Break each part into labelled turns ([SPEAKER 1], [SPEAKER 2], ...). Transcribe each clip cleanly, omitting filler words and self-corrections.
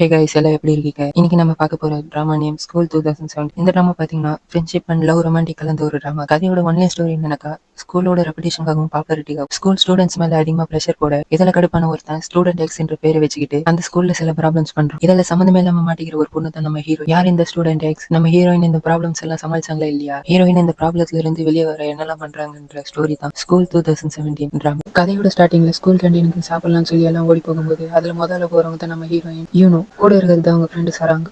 [SPEAKER 1] Hey guys, எல்லாம் எப்படி இருக்கீங்க? இன்னைக்கு நம்ம பார்க்க போற டிராமா நேம் ஸ்கூல் 2007. இந்த டிராமா பாத்தீங்கன்னா ஃப்ரெண்ட்ஷிப் அண்ட் லவ் ரொமான்டிக் கலந்த ஒரு டிராமா. கதையோட ஒன்லைன் ஸ்டோரி என்னன்னாக்கா, ஸ்கூலோட ரெபுடேஷனுக்காகவும் பாப்புலாரிட்டிக்காகவும் ஸ்கூல் ஸ்டூடெண்ட்ஸ் மேல அதிகமா ப்ரெஷர் போட இதுல கடுப்பான ஒருத்தன் ஸ்டூடெண்ட் எக்ஸ் என்ற பேரை வச்சுக்கிட்டு அந்த ஸ்கூல்ல சில ப்ராப்ளம்ஸ் பண்றோம். இதுல சம்மந்தமே இல்லாம மாட்டிக்கிற ஒரு பொண்ணு தான் நம்ம ஹீரோ. யார் இந்த ஸ்டூடெண்ட் எக்ஸ்? நம்ம ஹீரோயின் இந்த ப்ராப்ளம்ஸ் எல்லாம் சமாளிச்சாங்களா இல்லையா? ஹீரோயின் இந்த ப்ராப்ளம்ஸ்ல இருந்து வெளியே வர என்னெல்லாம் பண்றாங்கன்ற ஸ்டோரி தான் ஸ்கூல் 2017 டிராமா. கதையோட ஸ்டார்டிங்ல ஸ்கூல் கேண்டீனுக்கு சாப்பிடலாம்னு சொல்லி எல்லாம் ஓடி போகும்போது அதுல முதல்ல போறவங்க தான் நம்ம ஹீரோயின் யூனோ. கூட இருக்கிறது அவங்க ஃப்ரெண்டு சராங்.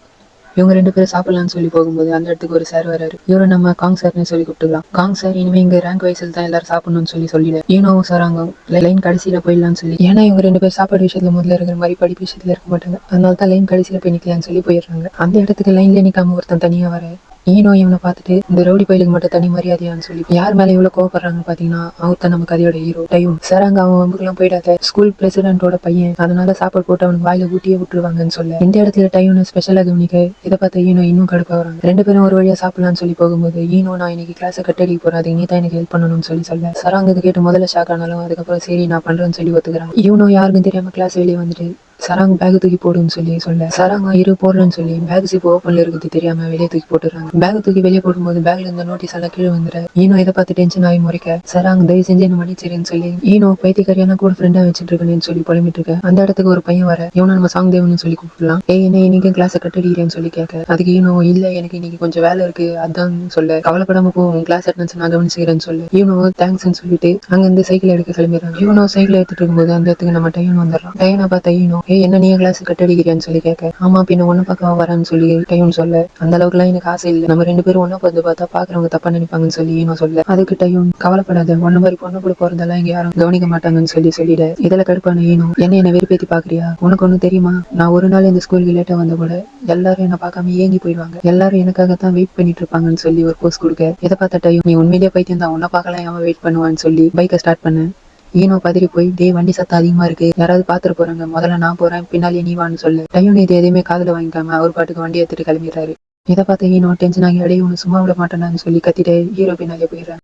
[SPEAKER 1] இவங்க ரெண்டு பேரும் சாப்பிடலாம்னு சொல்லி போகும்போது அந்த இடத்துக்கு ஒரு சார் வராரு. இவரை நம்ம காங் சார்னு சொல்லி கூப்பிட்டுலாம். காங் சார், இனிமே இங்க ரேங்க் வைஸில் தான் எல்லாரும் சாப்பிடணும்னு சொல்லிடு. ஈனோவும் சராங்கும் லைன் கடைசியில போயிடலாம்னு சொல்லி, ஏன்னா இவங்க ரெண்டு பேர் சாப்பாடு விஷயத்துல முதல்ல இருக்கிற மாதிரி படிப்பு விஷயத்துல இருக்க மாட்டாங்க. அதனால தான் லைன் கடைசியில போய் நிக்கலாம்னு சொல்லி போயிடுறாங்க. அந்த இடத்துக்கு லைன்ல நிக்காம ஒருத்தன் தனியா வர ஈனோ இவனை பார்த்துட்டு இந்த ரவுடி பயிலுக்கு மட்டும் தனி மரியாதையான்னு சொல்லி யார் மேல இவ்வளவு கோவப்படுறாங்கன்னு பாத்தீங்கன்னா அவர்தான் நம்ம கதையோட ஹீரோ டையும். சராங்க அவன் வம்புக்கெல்லாம் போயிடாத, ஸ்கூல் பிரசிடென்ட்டோட பையன், அதனால சாப்பாடு போட்டு அவனுக்கு வாயில ஊட்டியே விட்டுருவாங்கன்னு சொல்ல இந்த இடத்துல டையும் ஸ்பெஷலா கவனிக்க இதை பார்த்த ஈனோ இன்னும் கடுப்பா வராங்க. ரெண்டு பேரும் ஒரு வழியா சாப்பிடலாம்னு சொல்லி போகும்போது ஈனோ, நான் இன்னைக்கு கிளாஸை கட்டடி போறாது, நீ தான் எனக்கு ஹெல்ப் பண்ணணும்னு சொல்ல சராங்க இது கேட்டு முதல்ல ஷாக் ஆனாலும் அதுக்கப்புறம் சரி நான் பண்றேன்னு சொல்லி ஒத்துக்கிறான். ஈனோ யாருக்கும் தெரியாம கிளாஸ் வெளியே வந்துட்டு சராங் பேக் தூக்கி போடுன்னு சொல்ல சராங் இரு போடுறேன்னு சொல்லி பேக் ஜிப் ஓப்பன்ல இருக்குது தெரியாம வெளியே தூக்கி போட்டுறாங்க. பேக் தூக்கி வெளியே போடும்போது பேக்ல இருந்த நோட்டீஸ் எல்லாம் கீழே வந்துடுற ஈனோ இதை பார்த்து டென்ஷன் ஆகி முறைக்க சராங் தயவு செஞ்சு என்ன மன்னிச்சிருன்னு சொல்லி ஈனோ பைத்தியக்காரியான கூட ஃப்ரெண்டா வச்சுட்டு இருக்கேன்னு சொல்லி புலம்பிட்டு இருக்க அந்த இடத்துக்கு ஒரு பையன் வர இவனை நம்ம சாங் தேவன்னு சொல்லி கூப்பிடலாம். என்ன இன்னைக்கு கிளாஸை கட்டடிக்கிறேன்னு சொல்லி கேட்க அதுக்கு ஈனோ இல்ல எனக்கு இன்னைக்கு கொஞ்சம் வேலை இருக்கு அதான் சொல்ல கவலைப்படாம போ உன் கிளாஸ் அட்டென்ஸ் நான் கவனிச்சுக்கிறேன்னு சொல்லு. ஈனோ தேங்க்ஸ்ன்னு சொல்லிட்டு அங்க இருந்து சைக்கிள் எடுக்க கிளம்பிடுறாங்க. ஈனோ சைக்கிள் எடுத்துட்டு இருக்கும்போது அந்த இடத்துக்கு நம்ம டையன் வந்துடுறோம். டையனை பார்த்தா ஈனோ என்ன நீ கிளாஸ் கட்டடிக்கிறேன்னு சொல்லி கேட்க ஆமா பின்ன ஒண்ணு பார்க்க வரேன்னு சொல்லி டையும் சொல்ல அந்த அளவுக்கு எல்லாம் எனக்கு ஆசை இல்லை, நம்ம ரெண்டு பேரும் ஒண்ணா பார்த்து பார்த்தா பாக்குறவங்க தப்பா நினைப்பாங்கன்னு சொல்லி ஈனோ சொல்ல அதுக்கு டையும் கவலைப்படாத, ஒன்னு மாதிரி பொண்ணு கூட பிறந்தெல்லாம் இங்க யாரும் கவனிக்க மாட்டாங்கன்னு சொல்லிட இதுல கடுப்பான ஈனோ என்ன வெறுப்பேத்தி பாக்குறியா, உனக்கு ஒண்ணு தெரியுமா, நான் ஒரு நாள் இந்த ஸ்கூலுக்கு லேட்டா வந்த கூட எல்லாரும் என்ன பார்க்காம ஏங்கி போயிடுவாங்க, எல்லாரும் எனக்காகத்தான் வெயிட் பண்ணிட்டு இருப்பாங்கன்னு சொல்லி ஒரு போஸ்ட் கொடுக்க இதை பார்த்த டையும் நீ உண்மையிலேயே பைத்தியம் தான், உன்ன பார்க்கலாம் அவன் வெயிட் பண்ணுவான்னு சொல்லி பைக்கை ஸ்டார்ட் பண்ண ஈனோ பதறி போய் வண்டி சத்தம் அதிகமா இருக்கு, யாராவது பாத்துட்டு போறாங்க, முதல்ல நான் போறேன் பின்னாலே நீ வான்னு சொல்லு. டையும் இது எதையுமே காதுல வாங்கிக்காம அவர் பாட்டுக்கு வண்டி எடுத்துட்டு கிளம்பிடுறாரு. இதை பார்த்த ஈனோ டென்ஷன் ஆகி அடைய ஒன்று சும்மா விட மாட்டேனான்னு சொல்லி கத்திட்டு ஹீரோ பின்னாலே போயிடுறாங்க.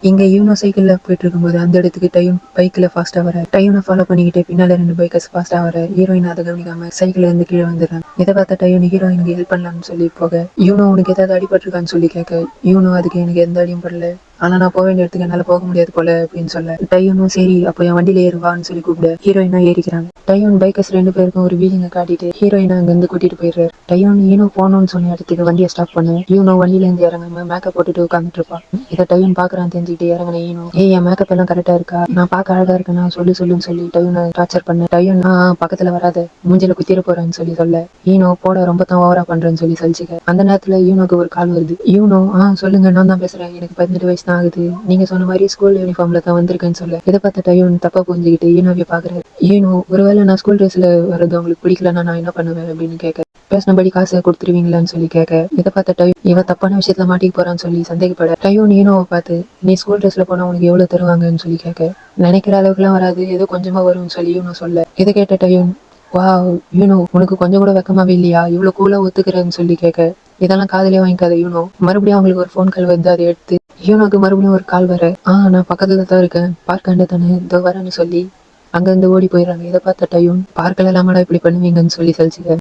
[SPEAKER 1] இங்க ஈனோ சைக்கிள்ல போயிட்டு இருக்கும்போது அந்த இடத்துக்கு டையும் பைக்ல ஃபாஸ்டா வர டைனை ஃபாலோ பண்ணிக்கிட்டு பின்னால ரெண்டு பைக்கர்ஸ் ஃபாஸ்டா வர ஹீரோயின் அதை கவனிக்காம சைக்கிள்ல இருந்து கீழே வந்துடுறாங்க. இதை பார்த்த டையும் ஹீரோயினுக்கு ஹெல்ப் பண்ணலாம்னு சொல்லி போக ஈனோ உனக்கு ஏதாவது அடிபட்டிருக்கான்னு சொல்லி கேட்க ஈனோ அதுக்கு எனக்கு எந்த அடியும் படல, ஆனா நான் போக வேண்டிய இடத்துக்கு என்னால போக முடியாது போல அப்படின்னு சொல்ல டையனும் சரி அப்போ என் வண்டியில ஏறுவான்னு சொல்லி கூப்பிட ஹீரோயினா ஏறிக்கிறாங்க. டையன் பைக்கர்ஸ் ரெண்டு பேருக்கும் ஒரு வீலிங்க காட்டிட்டு ஹீரோயினா அங்க இருந்து கூட்டிட்டு போயிடுறாரு. டையன் ஈனோ போகணும்னு சொன்ன இடத்துக்கு வண்டியை ஸ்டாப் பண்ண ஈனோ வண்டியில இருந்து இறங்காம மேக்கப் போட்டுட்டு உட்காந்துட்டு இருப்பான். இதை டையன் பாக்குறான் தெரிஞ்சுக்கிட்டு இறங்கின ஈனோ என் மேக்கப் எல்லாம் கரெக்டா இருக்கா, நான் பார்க்க அழகா இருக்கேன்னா சொல்லுன்னு சொல்லி டையனை டார்ச்சர் பண்ண டையன் பக்கத்துல வராத மூஞ்சில குத்திர போறேன்னு சொல்ல ஈனோ போட ரொம்ப தான் ஓவரா பண்றேன்னு சொல்லி சலிச்சுக்க அந்த நேரத்துல ஈனோக்கு ஒரு கால் வருது. ஈனோ சொல்லுங்க நான் தான் பேசுறேன், எனக்கு 18 வயசு ஆகுது, நீங்க சொன்ன மாதிரி ஸ்கூல் யூனிஃபார்ம்ல தான் வந்திருக்கேன்னு சொல்ல இதை பார்த்த டையும் தப்பா புரிஞ்சுக்கிட்டு ஈனோவை பாக்குறாரு. ஈனோ ஒருவேளை நான் ஸ்கூல் ட்ரெஸ்ல வர்றது உங்களுக்கு பிடிக்கலன்னா நான் என்ன பண்ணுவேன் அப்படின்னு கேட்க பேசினபடி காசை கொடுத்துருவீங்களான்னு சொல்லி கேட்க இதை பார்த்த டைம் இவன் தப்பான விஷயத்துல மாட்டிக்க போறான்னு சொல்லி சந்தேகப்பட டையும் ஈனோவை பார்த்து நீ ஸ்கூல் ட்ரெஸ்ல போனா உனக்கு எவ்வளவு தருவாங்கன்னு சொல்லி கேட்க நினைக்கிற அளவுக்கு எல்லாம் வராது, ஏதோ கொஞ்சமா வரும்னு சொல்லி ஈனோ சொல்ல இதை கேட்ட டையும் வா யூனோ உனக்கு கொஞ்சம் கூட வெக்கமாவே இல்லையா, இவ்வளவு கூலா ஒத்துக்கிறேன்னு சொல்லி கேட்க இதெல்லாம் காதலே வாங்கிக்காத யூனோ. மறுபடியும் அவங்களுக்கு ஒரு ஃபோன் கால் வந்து அதை எடுத்து யூனோக்கு மறுபடியும் ஒரு கால் வர நான் பக்கத்துல தான் இருக்கேன் பார்க்காண்ட தானே இதோ வரேன்னு சொல்லி அங்க இருந்து ஓடி போயிடுறாங்க. இதை பார்த்த டையும் பார்க்கல இல்லாமடா இப்படி பண்ணுவீங்கன்னு சொல்லி சலிச்சுக்க